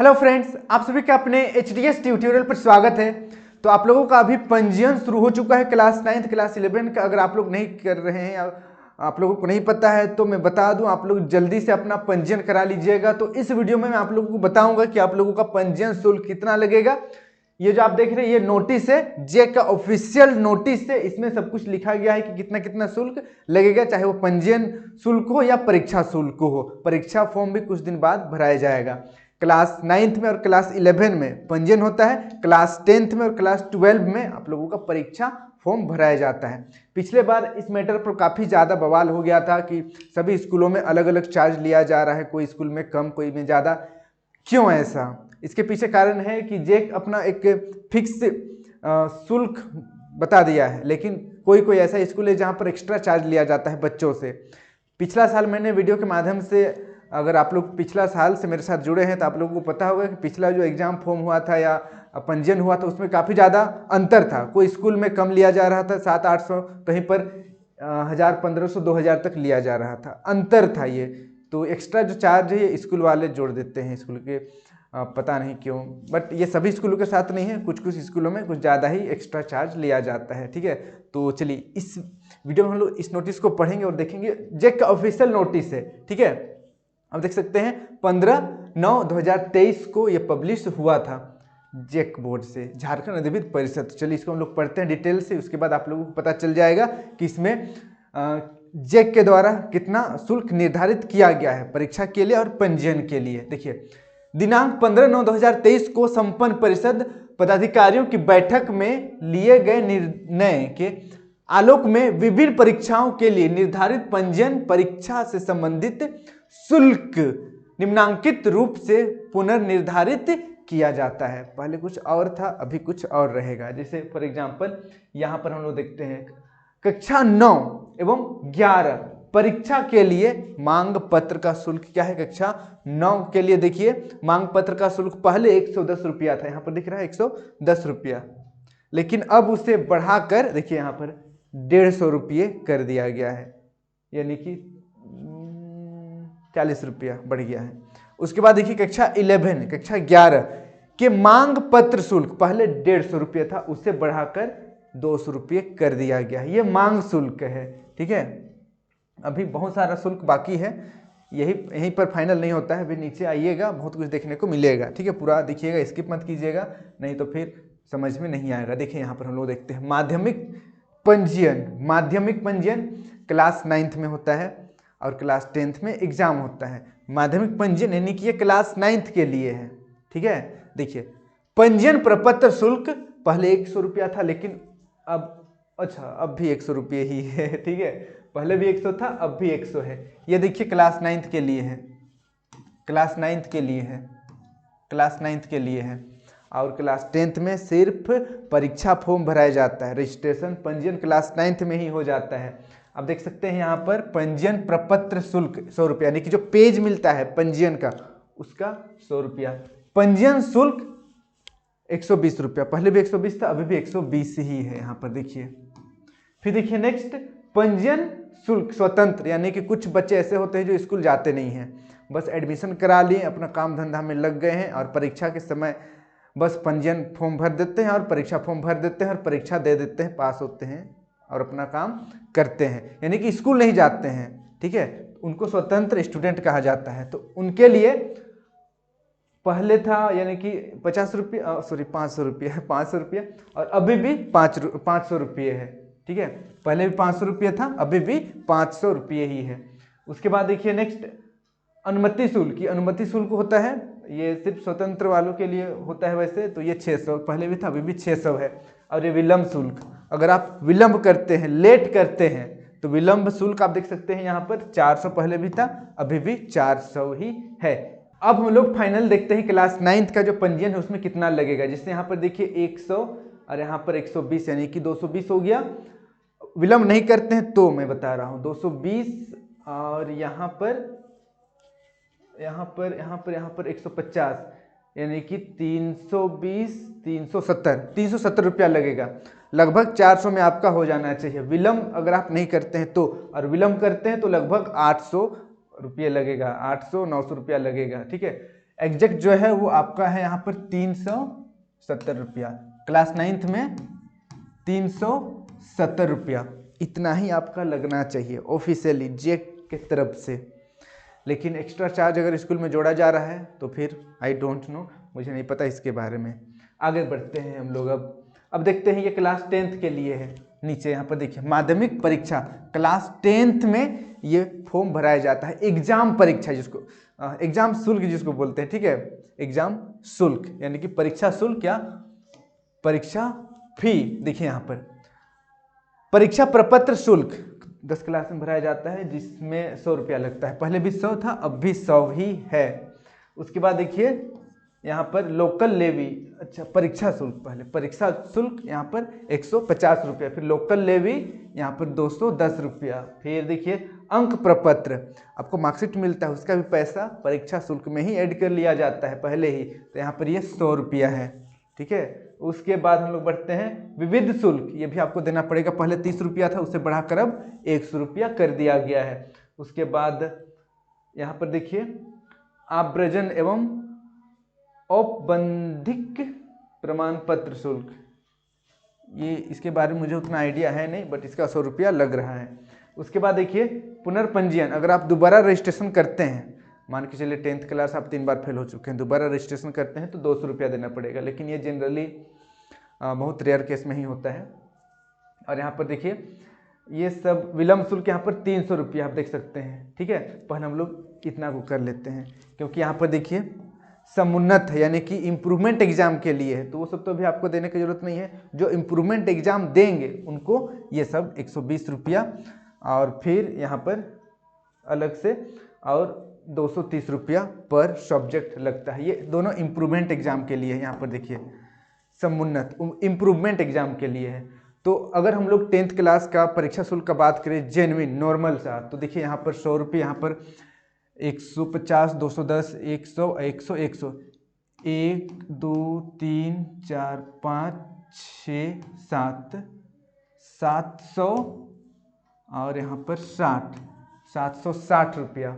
Hello friends, आप सभी का अपने HDS ट्यूटोरियल पर स्वागत है। तो आप लोगों का अभी पंजीयन शुरू हो चुका है क्लास 9th क्लास 11 का। अगर आप लोग नहीं कर रहे हैं या आप लोगों को नहीं पता है तो मैं बता दूं, आप लोग जल्दी से अपना पंजीयन करा लीजिएगा। तो इस वीडियो में मैं आप लोगों को बताऊंगा कि आप लोगों का पंजीयन शुल्क कितना लगेगा। ये जो आप देख रहे हैं ये नोटिस है, जे का ऑफिशियल नोटिस है। इसमें सब कुछ लिखा गया है कि कितना कितना शुल्क लगेगा, चाहे वो पंजीयन शुल्क हो या परीक्षा शुल्क हो। परीक्षा फॉर्म भी कुछ दिन बाद भराया जाएगा। क्लास 9th में और क्लास 11 में पंजीयन होता है, क्लास 10th में और क्लास 12 में आप लोगों का परीक्षा फॉर्म भराया जाता है। पिछले बार इस मैटर पर काफ़ी ज़्यादा बवाल हो गया था कि सभी स्कूलों में अलग अलग चार्ज लिया जा रहा है, कोई स्कूल में कम कोई में ज़्यादा। क्यों ऐसा? इसके पीछे कारण है कि जेक अपना एक फिक्स शुल्क बता दिया है, लेकिन कोई कोई ऐसा स्कूल है जहाँ पर एक्स्ट्रा चार्ज लिया जाता है बच्चों से। पिछला साल मैंने वीडियो के माध्यम से, अगर आप लोग पिछला साल से मेरे साथ जुड़े हैं तो आप लोगों को पता होगा कि पिछला जो एग्ज़ाम फॉर्म हुआ था या पंजीयन हुआ था उसमें काफ़ी ज़्यादा अंतर था। कोई स्कूल में कम लिया जा रहा था 700-800, कहीं पर 1000, 1500, 2000 तक लिया जा रहा था। अंतर था ये। तो एक्स्ट्रा जो चार्ज है ये स्कूल वाले जोड़ देते हैं स्कूल के, पता नहीं क्यों, बट ये सभी स्कूलों के साथ नहीं है। कुछ कुछ स्कूलों में कुछ ज़्यादा ही एक्स्ट्रा चार्ज लिया जाता है। ठीक है, तो चलिए इस वीडियो में हम लोग इस नोटिस को पढ़ेंगे और देखेंगे। जेक का ऑफिशियल नोटिस है, ठीक है। अब देख सकते हैं 15/9/2023 को ये पब्लिश हुआ था जेक बोर्ड से, झारखंड अधिविद्य परिषद। तो चलिए इसको हम लोग पढ़ते हैं डिटेल से, उसके बाद आप लोगों को पता चल जाएगा कि इसमें जेक के द्वारा कितना शुल्क निर्धारित किया गया है परीक्षा के लिए और पंजीयन के लिए। देखिए, दिनांक 15/9/2023 को संपन्न परिषद पदाधिकारियों की बैठक में लिए गए निर्णय के आलोक में विभिन्न परीक्षाओं के लिए निर्धारित पंजीयन परीक्षा से संबंधित शुल्क निम्नांकित रूप से पुनर्निर्धारित किया जाता है। पहले कुछ और था, अभी कुछ और रहेगा। जैसे फॉर एग्जांपल यहाँ पर हम लोग देखते हैं कक्षा 9 एवं 11 परीक्षा के लिए मांग पत्र का शुल्क क्या है। कक्षा 9 के लिए देखिए मांग पत्र का शुल्क पहले 110 रुपया था, यहाँ पर दिख रहा है 110 रुपया, लेकिन अब उसे बढ़ाकर देखिए यहाँ पर 150 रुपये कर दिया गया है, यानी कि 40 रुपया बढ़ गया है। उसके बाद देखिए कक्षा 11 के मांग पत्र शुल्क पहले 150 रुपये था, उसे बढ़ाकर 200 रुपये कर दिया गया है। ये मांग शुल्क है, ठीक है। अभी बहुत सारा शुल्क बाकी है, यहीं पर फाइनल नहीं होता है। अभी नीचे आइएगा, बहुत कुछ देखने को मिलेगा, ठीक है। पूरा देखिएगा, स्किप मत कीजिएगा, नहीं तो फिर समझ में नहीं आएगा। देखिए यहाँ पर हम लोग देखते हैं माध्यमिक पंजीयन क्लास 9th में होता है और क्लास 10th में एग्जाम होता है। माध्यमिक पंजीयन यानी कि ये क्लास 9th के लिए है, ठीक है। देखिए पंजीयन प्रपत्र शुल्क पहले 100 रुपया था, लेकिन अब अब भी 100 रुपये ही है, ठीक है। पहले भी 100 था, अब भी 100 है। ये देखिए क्लास 9th के लिए है, क्लास 9th के लिए है, क्लास 9th के लिए है। और क्लास 10th में सिर्फ परीक्षा फॉर्म भराया जाता है। रजिस्ट्रेशन पंजीयन क्लास 9th में ही हो जाता है। अब देख सकते हैं यहाँ पर पंजीयन प्रपत्र शुल्क 100 रुपया, यानी कि जो पेज मिलता है पंजीयन का उसका 100 रुपया। पंजीयन शुल्क 120 रुपया, पहले भी 120 था, अभी भी 120 ही है यहाँ पर देखिए। फिर देखिए नेक्स्ट पंजीयन शुल्क स्वतंत्र, यानी कि कुछ बच्चे ऐसे होते हैं जो स्कूल जाते नहीं हैं, बस एडमिशन करा लिए, अपना काम धंधा में लग गए हैं और परीक्षा के समय बस पंजीयन फॉर्म भर देते हैं और परीक्षा फॉर्म भर देते हैं और परीक्षा दे देते हैं, पास होते हैं और अपना काम करते हैं, यानी कि स्कूल नहीं जाते हैं, ठीक है। उनको स्वतंत्र स्टूडेंट कहा जाता है। तो उनके लिए पहले था यानी कि 50 रुपये, सॉरी 500 रुपये, 500 रुपये, और अभी भी 500 रुपये है, ठीक है। पहले भी 500 रुपये था, अभी भी 500 रुपये ही है। उसके बाद देखिए नेक्स्ट अनुमति शुल्क। ये अनुमति शुल्क होता है, ये सिर्फ स्वतंत्र वालों के लिए होता है वैसे तो। ये 600 पहले भी था, अभी भी 600 है। और ये विलंब शुल्क, अगर आप विलंब करते हैं, लेट करते हैं, तो विलंब शुल्क आप देख सकते हैं यहाँ पर 400 पहले भी था, अभी भी 400 ही है। अब हम लोग फाइनल देखते हैं क्लास 9th का जो पंजीयन है उसमें कितना लगेगा। जिससे यहाँ पर देखिए 100 और यहाँ पर 120, यानी कि 220 हो गया। विलंब नहीं करते हैं तो मैं बता रहा हूँ 220, और यहाँ पर 150, यानी कि 320, 370 रुपया लगेगा। लगभग 400 में आपका हो जाना चाहिए विलंब अगर आप नहीं करते हैं तो, और विलंब करते हैं तो लगभग 800 रुपये लगेगा, 800-900 रुपया लगेगा, ठीक है। एग्जैक्ट जो है वो आपका है यहाँ पर 370 रुपया, क्लास 9th में 370 रुपया, इतना ही आपका लगना चाहिए ऑफिशियली जेक के तरफ से। लेकिन एक्स्ट्रा चार्ज अगर स्कूल में जोड़ा जा रहा है तो फिर आई डोंट नो, मुझे नहीं पता इसके बारे में। आगे बढ़ते हैं हम लोग। अब देखते हैं ये क्लास 10th के लिए है। नीचे यहाँ पर देखिए माध्यमिक परीक्षा क्लास 10th में ये फॉर्म भराया जाता है। एग्जाम परीक्षा जिसको एग्जाम शुल्क जिसको बोलते हैं, ठीक है, एग्जाम शुल्क यानी कि परीक्षा शुल्क या परीक्षा फी। देखिए यहाँ पर परीक्षा प्रपत्र शुल्क 10 क्लास में भराया जाता है, जिसमें 100 रुपया लगता है। पहले भी 100 था, अब भी 100 ही है। उसके बाद देखिए यहाँ पर लोकल लेवी, अच्छा परीक्षा शुल्क, पहले परीक्षा शुल्क यहाँ पर 150 रुपया, फिर लोकल लेवी यहाँ पर 210 रुपया। फिर देखिए अंक प्रपत्र, आपको मार्कशीट मिलता है, उसका भी पैसा परीक्षा शुल्क में ही ऐड कर लिया जाता है पहले ही, तो यहाँ पर ये 100 रुपया है, ठीक है। उसके बाद हम लोग बढ़ते हैं विविध शुल्क, ये भी आपको देना पड़ेगा। पहले 30 रुपया था, उससे बढ़ाकर अब 100 रुपया कर दिया गया है। उसके बाद यहाँ पर देखिए आव्रजन एवं औपबंधिक प्रमाण पत्र शुल्क, ये इसके बारे में मुझे उतना आइडिया है नहीं, बट इसका 100 रुपया लग रहा है। उसके बाद देखिए पुनर्पंजीयन, अगर आप दोबारा रजिस्ट्रेशन करते हैं, मान के चलिए 10th क्लास आप 3 बार फेल हो चुके हैं, दोबारा रजिस्ट्रेशन करते हैं तो 200 रुपया देना पड़ेगा, लेकिन ये जनरली बहुत रेयर केस में ही होता है। और यहाँ पर देखिए ये सब विलम्ब शुल्क यहाँ पर 300 रुपया आप देख सकते हैं, ठीक है। पहले हम लोग इतना को कर लेते हैं, क्योंकि यहाँ पर देखिए समुन्नत है यानी कि इम्प्रूवमेंट एग्जाम के लिए है, तो वो सब तो अभी आपको देने की जरूरत नहीं है। जो इम्प्रूवमेंट एग्जाम देंगे उनको ये सब 120 रुपया, और फिर यहाँ पर अलग से और 230 रुपया पर सब्जेक्ट लगता है। ये दोनों इम्प्रूवमेंट एग्जाम के लिए है। यहाँ पर देखिए समुन्नत इम्प्रूवमेंट एग्जाम के लिए है। तो अगर हम लोग 10th क्लास का परीक्षा शुल्क का बात करें जेन्युइन नॉर्मल सा, तो देखिए यहाँ पर 100 रुपये, यहाँ पर 150, 210, 100, 100, 100, 1 2 3 4 5 6 7 700 और यहाँ पर 760 रुपया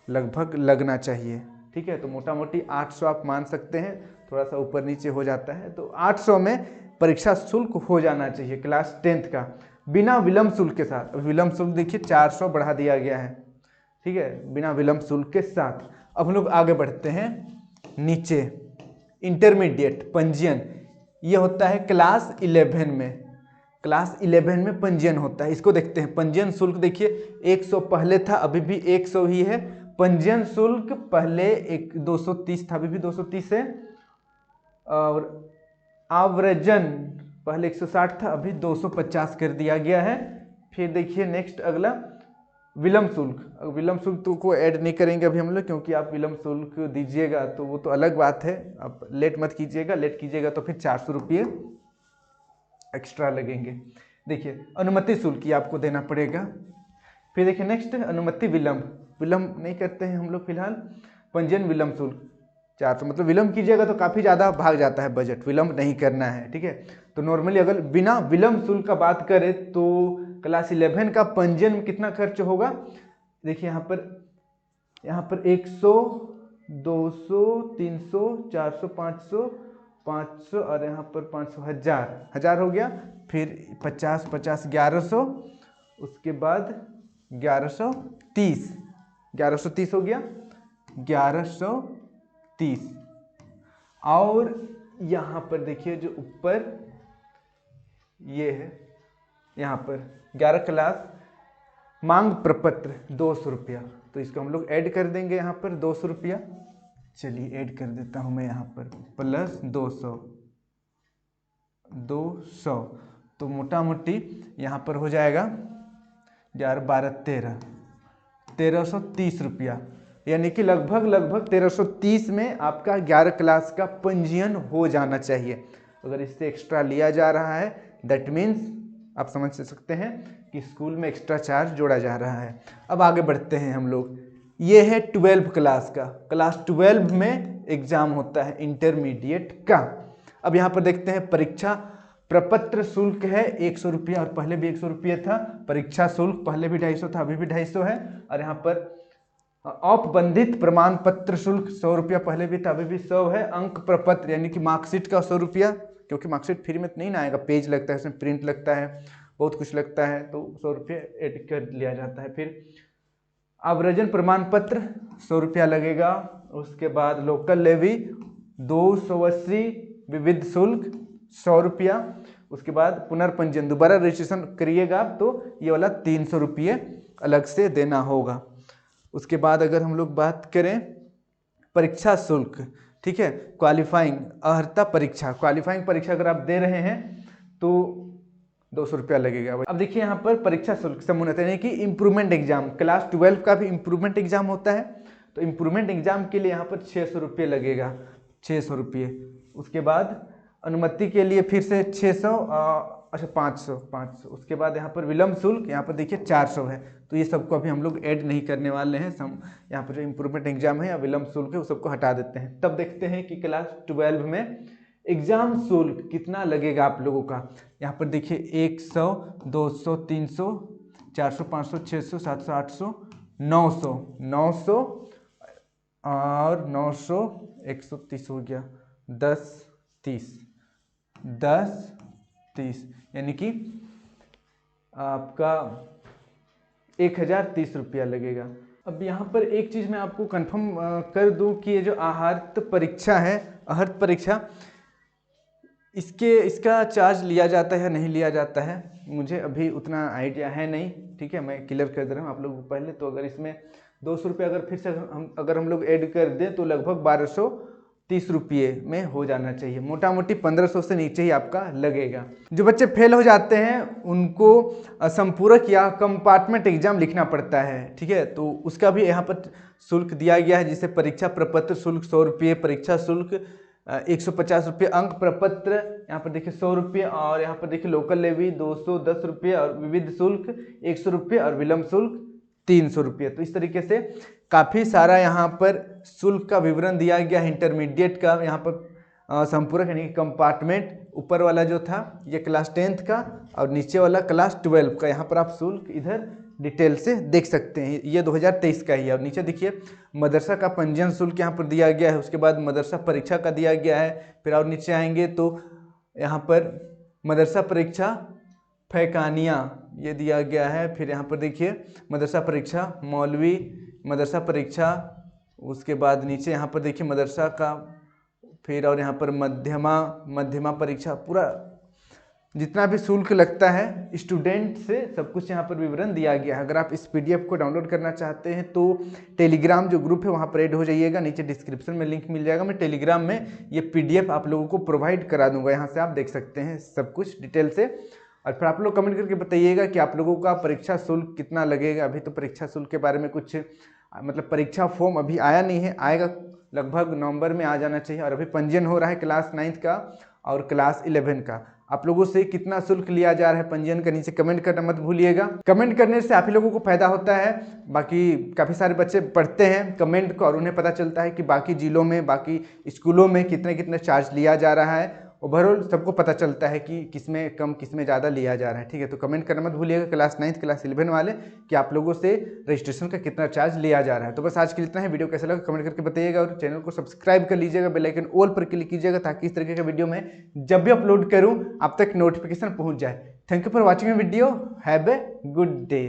लगभग लगना चाहिए, ठीक है। तो मोटा मोटी 800 आप मान सकते हैं, थोड़ा सा ऊपर नीचे हो जाता है, तो 800 में परीक्षा शुल्क हो जाना चाहिए क्लास 10th का, बिना विलम्ब शुल्क के साथ। अब विलम्ब शुल्क देखिए 400 बढ़ा दिया गया है, ठीक है, बिना विलम्ब शुल्क के साथ। अब हम लोग आगे बढ़ते हैं नीचे, इंटरमीडिएट पंजीयन, ये होता है क्लास 11 में। क्लास 11 में पंजीयन होता है, इसको देखते हैं। पंजीयन शुल्क देखिए 100 पहले था, अभी भी 100 ही है। पंजीयन शुल्क पहले 230 था, अभी भी 230 है। और आव्रजन पहले 160 था, अभी 250 कर दिया गया है। फिर देखिए नेक्स्ट अगला विलम्ब शुल्क। विलम्ब शुल्क तो को ऐड नहीं करेंगे अभी हम लोग, क्योंकि आप विलम्ब शुल्क दीजिएगा तो वो तो अलग बात है, आप लेट मत कीजिएगा, लेट कीजिएगा तो फिर 400 रुपये एक्स्ट्रा लगेंगे। देखिए अनुमति शुल्क ये आपको देना पड़ेगा। फिर देखिए नेक्स्ट अनुमति विलम्ब नहीं करते हैं हम लोग फिलहाल। पंजीयन विलम्ब शुल्क 400, मतलब विलम्ब कीजिएगा तो काफ़ी ज़्यादा भाग जाता है बजट, विलम्ब नहीं करना है, ठीक है। तो नॉर्मली अगर बिना विलम्ब शुल्क का बात करें तो क्लास 11 का पंजीयन में कितना खर्च होगा, देखिए यहाँ पर 100, 200, 300, 400, 500 और यहाँ पर 500, 1000 हो गया। फिर 50, 1100, उसके बाद 1130 हो गया, 1130। और यहाँ पर देखिए जो ऊपर ये है, यहाँ पर 11 क्लास मांग प्रपत्र 200 रुपया, तो इसको हम लोग ऐड कर देंगे यहाँ पर 200 रुपया। चलिए ऐड कर देता हूँ मैं यहाँ पर प्लस 200, तो मोटा मोटी यहाँ पर हो जाएगा 11, 12, 1330 रुपया, यानी कि लगभग 1330 में आपका 11 क्लास का पंजीयन हो जाना चाहिए। अगर इससे एक्स्ट्रा लिया जा रहा है दैट मीन्स आप समझ सकते हैं कि स्कूल में एक्स्ट्रा चार्ज जोड़ा जा रहा है। अब आगे बढ़ते हैं हम लोग, ये है 12 क्लास का। क्लास 12 में एग्जाम होता है इंटरमीडिएट का। अब यहाँ पर देखते हैं परीक्षा प्रपत्र शुल्क है 100 रुपया, और पहले भी 100 रुपये था। परीक्षा शुल्क पहले भी 250 था, अभी भी 250 है। और यहाँ पर औपबंधित प्रमाण पत्र शुल्क 100 रुपया, पहले भी था अभी भी 100 है। अंक प्रपत्र यानी कि मार्कशीट का 100 रुपया, क्योंकि मार्कशीट फ्री में तो नहीं ना आएगा, पेज लगता है, उसमें प्रिंट लगता है, बहुत कुछ लगता है, तो 100 रुपये एड कर लिया जाता है। फिर आव्रजन प्रमाण पत्र 100 रुपया लगेगा। उसके बाद लोकल लेवी 280, विविध शुल्क 100 रुपया। उसके बाद पुनर्पंजीयन, दोबारा रजिस्ट्रेशन करिएगा आप तो ये वाला 300 रुपये अलग से देना होगा। उसके बाद अगर हम लोग बात करें परीक्षा शुल्क, ठीक है, क्वालिफाइंग अर्हता परीक्षा, क्वालिफाइंग परीक्षा अगर आप दे रहे हैं तो 200 रुपया लगेगा। अब देखिए यहाँ पर परीक्षा शुल्क समून्नत यानी कि इम्प्रूवमेंट एग्जाम, क्लास 12 का भी इम्प्रूवमेंट एग्जाम होता है, तो इम्प्रूवमेंट एग्जाम के लिए यहाँ पर 600 रुपये लगेगा, 600 रुपये। उसके बाद अनुमति के लिए फिर से 600, अच्छा 500। उसके बाद यहाँ पर विलम्ब शुल्क, यहाँ पर देखिए 400 है, तो ये सबको अभी हम लोग ऐड नहीं करने वाले हैं। यहाँ पर जो इम्प्रूवमेंट एग्जाम है या विलम्ब शुल्क है वो सबको हटा देते हैं। तब देखते हैं कि क्लास 12 में एग्जाम शुल्क कितना लगेगा आप लोगों का। यहाँ पर देखिए 100, 200, 300, 400, 500, 600, 700, 800, 900, 900 और 900, 130 हो गया, 10, 30, 10, 30 यानी कि आपका 1030 रुपया लगेगा। अब यहाँ पर एक चीज़ मैं आपको कंफर्म कर दूं कि ये जो आहर्त परीक्षा है, आहर्त परीक्षा, इसका चार्ज लिया जाता है या नहीं लिया जाता है, मुझे अभी उतना आइडिया है नहीं, ठीक है, मैं क्लियर कर दे रहा हूँ आप लोगों को पहले। तो अगर इसमें 200 रुपये अगर फिर से हम लोग ऐड कर दें तो लगभग 1230 रुपये में हो जाना चाहिए, मोटा मोटी 1500 से नीचे ही आपका लगेगा। जो बच्चे फेल हो जाते हैं उनको संपूरक या कंपार्टमेंट एग्जाम लिखना पड़ता है, ठीक है, तो उसका भी यहाँ पर शुल्क दिया गया है, जिसे परीक्षा प्रपत्र शुल्क 100 रुपये, परीक्षा शुल्क 150 रुपये, अंक प्रपत्र यहाँ पर देखिए 100 रुपये, और यहाँ पर देखिए लोकल लेवी 210 रुपये, और विविध शुल्क 100 रुपये, और विलम्ब शुल्क 300 रुपये। तो इस तरीके से काफ़ी सारा यहाँ पर शुल्क का विवरण दिया गया है। इंटरमीडिएट का यहाँ पर संपूरक यानी कि कंपार्टमेंट, ऊपर वाला जो था ये क्लास 10th का, और नीचे वाला क्लास 12 का, यहाँ पर आप शुल्क इधर डिटेल से देख सकते हैं। ये 2023 का ही है। और नीचे देखिए मदरसा का पंजीयन शुल्क यहाँ पर दिया गया है, उसके बाद मदरसा परीक्षा का दिया गया है। फिर और नीचे आएंगे तो यहाँ पर मदरसा परीक्षा फैकानिया ये दिया गया है। फिर यहाँ पर देखिए मदरसा परीक्षा मौलवी, मदरसा परीक्षा, उसके बाद नीचे यहाँ पर देखिए मदरसा का, फिर और यहाँ पर मध्यमा परीक्षा, पूरा जितना भी शुल्क लगता है स्टूडेंट से सब कुछ यहाँ पर विवरण दिया गया है। अगर आप इस PDF को डाउनलोड करना चाहते हैं तो टेलीग्राम जो ग्रुप है वहाँ पर ऐड हो जाइएगा, नीचे डिस्क्रिप्शन में लिंक मिल जाएगा। मैं टेलीग्राम में ये PDF आप लोगों को प्रोवाइड करा दूंगा, यहाँ से आप देख सकते हैं सब कुछ डिटेल से। और फिर आप लोग कमेंट करके बताइएगा कि आप लोगों का परीक्षा शुल्क कितना लगेगा। अभी तो परीक्षा शुल्क के बारे में कुछ मतलब परीक्षा फॉर्म अभी आया नहीं है, आएगा लगभग नवंबर में आ जाना चाहिए। और अभी पंजीयन हो रहा है क्लास 9th का और क्लास 11 का। आप लोगों से कितना शुल्क लिया जा रहा है पंजीयन का नीचे कमेंट करना मत भूलिएगा। कमेंट करने से आप ही लोगों को फायदा होता है। बाकी काफ़ी सारे बच्चे पढ़ते हैं कमेंट को और उन्हें पता चलता है कि बाकी जिलों में, बाकी स्कूलों में कितने चार्ज लिया जा रहा है। ओवरऑल सबको पता चलता है कि किसमें कम किसमें ज़्यादा लिया जा रहा है, ठीक है। तो कमेंट करना मत भूलिएगा क्लास 9th क्लास 11 वाले कि आप लोगों से रजिस्ट्रेशन का कितना चार्ज लिया जा रहा है। तो बस आज के लिए इतना है। वीडियो कैसा लगा कमेंट करके बताइएगा और चैनल को सब्सक्राइब कर लीजिएगा, बेल आइकन ऑल पर क्लिक कीजिएगा ताकि इस तरीके का वीडियो मैं जब भी अपलोड करूँ आप तक नोटिफिकेशन पहुँच जाए। Thank you for watching video. Have a good day.